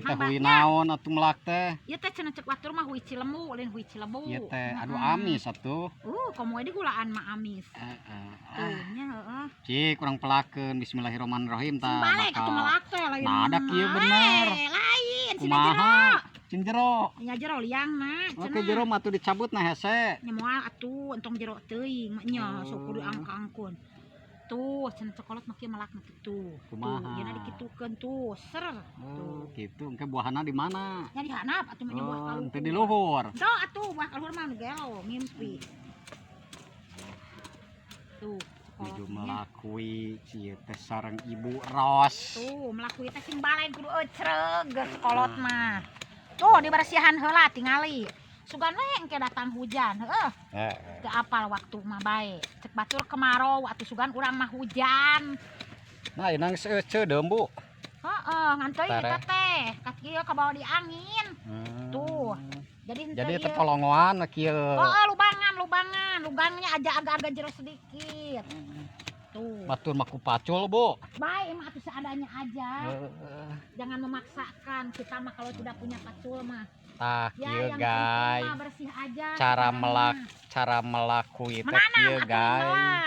teh hui naon atuh melak teh? Ieu teh cenah cek batur mah hui Cilembu, lain hui Cilebu. Ieu teh aduh amis atuh. Komoe di gulaan mah amis. Tuh nya heeh. Cik kurang pelakeun bismillahirrahmanirrahim tah. Balik atuh melak teh lain. Nah, ada kieu bener. Lain sini Kumaha? jero. Cing jero. Nya jero liangna cenah. Oke jero mah tuh dicabut nah hese. Nya moal atuh entong jero teuing mah nya sok kudu angkangkeun. Tuh cenah cokolot mah kieu melakna kitu. Kumaha? Tuh yeuna dikitukeun tuh ser. Oh, gitu. Engke buahana di mana? Nya di handap atuh mah nya buah kaluhur. Teu di luhur. Doh atuh buah kaluhur mah gelo ngimpi. Tuh Nuju melakui ieu teh sareng Ibu Ros. tuh melakui teh sing balen kudu ecreg geus kolot mah. Tuh dibersihan heula tingali. Sugan we engke datang hujan, heuh. Teu apal waktu mah bae. Cek batur kemarau atuh sugan urang mah hujan. Nah, inang seeuceu deum Bu. Heeh, ngan teuing eta teh, ka kieu kabawa di angin. Tuh. Jadi teu polongoan kieu. Heeh, lubangannya aja agak-agak jero sedikit. Tuh. Batur mah ku pacul, Bu. Baik mah atuh seadanya aja. Jangan memaksakan. Kita mah kalau tidak punya pacul mah. Tah Ya, kieu yang guys. penting mah bersih aja. Cara melakui teh Menanam kieu atuh guys. heula.